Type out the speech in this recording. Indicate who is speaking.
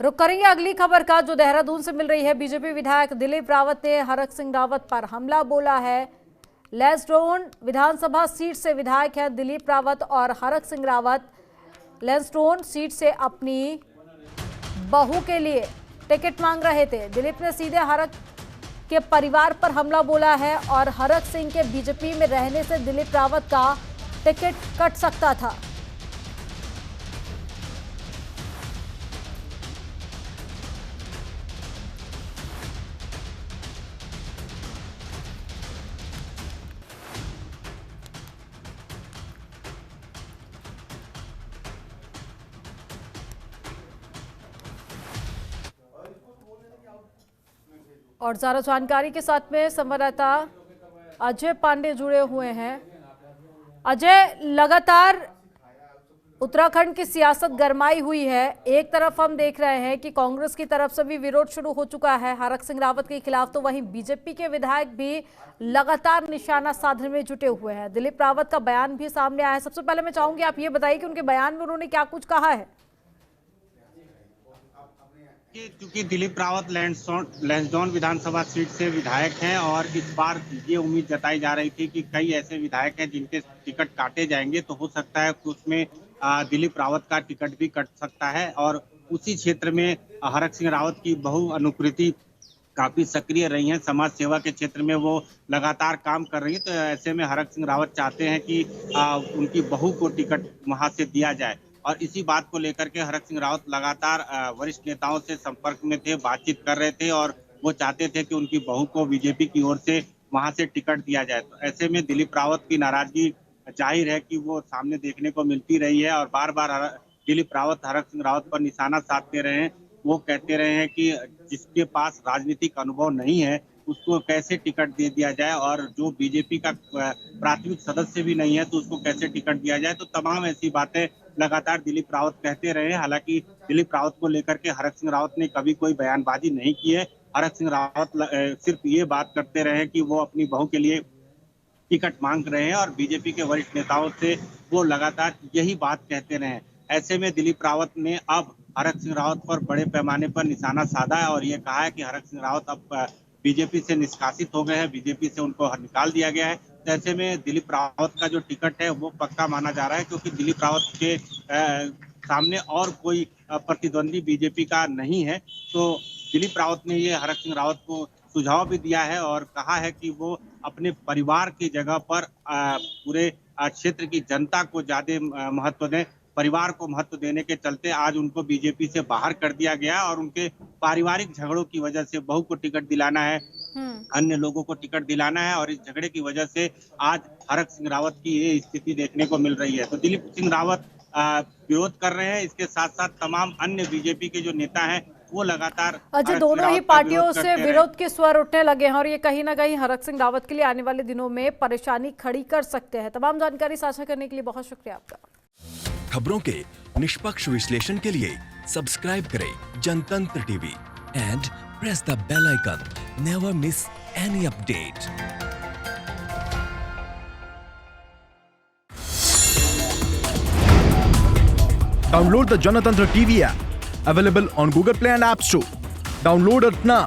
Speaker 1: रुक करेंगे अगली खबर का, जो देहरादून से मिल रही है। बीजेपी विधायक दिलीप रावत ने हरक सिंह रावत पर हमला बोला है। लैंसडौन विधानसभा सीट से विधायक है दिलीप रावत और हरक सिंह रावत लैंसडौन सीट से अपनी बहू के लिए टिकट मांग रहे थे। दिलीप ने सीधे हरक के परिवार पर हमला बोला है और हरक सिंह के बीजेपी में रहने से दिलीप रावत का टिकट कट सकता था। और ज्यादा जानकारी के साथ में संवाददाता अजय पांडे जुड़े हुए हैं। अजय, लगातार उत्तराखंड की सियासत गरमाई हुई है। एक तरफ हम देख रहे हैं कि कांग्रेस की तरफ से भी विरोध शुरू हो चुका है हरक सिंह रावत के खिलाफ, तो वहीं बीजेपी के विधायक भी लगातार निशाना साधने में जुटे हुए हैं। दिलीप रावत का बयान भी सामने आया है। सबसे पहले मैं चाहूंगी आप ये बताइए कि उनके बयान में उन्होंने क्या कुछ कहा है।
Speaker 2: क्योंकि दिलीप रावत लैंसडौन विधानसभा सीट से विधायक हैं और इस बार ये उम्मीद जताई जा रही थी कि कई ऐसे विधायक हैं जिनके टिकट काटे जाएंगे, तो हो सकता है कि उसमें दिलीप रावत का टिकट भी कट सकता है। और उसी क्षेत्र में हरक सिंह रावत की बहू अनुकृति काफी सक्रिय रही हैं, समाज सेवा के क्षेत्र में वो लगातार काम कर रही है। तो ऐसे में हरक सिंह रावत चाहते हैं कि उनकी बहू को टिकट वहां से दिया जाए और इसी बात को लेकर के हरक सिंह रावत लगातार वरिष्ठ नेताओं से संपर्क में थे, बातचीत कर रहे थे और वो चाहते थे कि उनकी बहू को बीजेपी की ओर से वहां से टिकट दिया जाए। तो ऐसे में दिलीप रावत की नाराजगी जाहिर है कि वो सामने देखने को मिलती रही है और बार बार दिलीप रावत हरक सिंह रावत पर निशाना साधते रहे हैं। वो कहते रहे हैं कि जिसके पास राजनीतिक अनुभव नहीं है उसको कैसे टिकट दे दिया जाए और जो बीजेपी का प्राथमिक सदस्य भी नहीं है तो उसको कैसे टिकट दिया जाए। तो तमाम ऐसी बातें लगातार दिलीप रावत कहते रहे हैं। हालांकि दिलीप रावत को लेकर के हरक सिंह रावत ने कभी कोई बयानबाजी नहीं की है। हरक सिंह रावत सिर्फ ये बात करते रहे कि वो अपनी बहू के लिए टिकट मांग रहे हैं और बीजेपी के वरिष्ठ नेताओं से वो लगातार यही बात कहते रहे। ऐसे में दिलीप रावत ने अब हरक सिंह रावत पर बड़े पैमाने पर निशाना साधा है और ये कहा है कि हरक सिंह रावत अब बीजेपी से निष्कासित हो गए हैं, बीजेपी से उनको निकाल दिया गया है। तो ऐसे में दिलीप रावत का जो टिकट है वो पक्का माना जा रहा है, क्योंकि दिलीप रावत के सामने और कोई प्रतिद्वंदी बीजेपी का नहीं है। तो दिलीप रावत ने ये हरक सिंह रावत को सुझाव भी दिया है और कहा है कि वो अपने परिवार की जगह पर पूरे क्षेत्र की जनता को ज्यादा महत्व दें। परिवार को महत्व देने के चलते आज उनको बीजेपी से बाहर कर दिया गया और उनके पारिवारिक झगड़ों की वजह से बहू को टिकट दिलाना है, अन्य लोगों को टिकट दिलाना है और इस झगड़े की वजह से आज हरक सिंह रावत की ये स्थिति देखने को मिल रही है। तो दिलीप सिंह रावत विरोध कर रहे हैं। इसके साथ साथ तमाम अन्य बीजेपी के जो नेता हैं वो लगातार
Speaker 1: अजय, दोनों ही पार्टियों से विरोध के स्वर उठने लगे हैं और ये कहीं ना कहीं हरक सिंह रावत के लिए आने वाले दिनों में परेशानी खड़ी कर सकते हैं। तमाम जानकारी साझा करने के लिए बहुत शुक्रिया आपका।
Speaker 3: खबरों के निष्पक्ष विश्लेषण के लिए सब्सक्राइब करें Janatantra TV and press the bell icon. Never miss any update.
Speaker 4: Download the Janatantra TV app, available on Google Play and App Store. Download it now.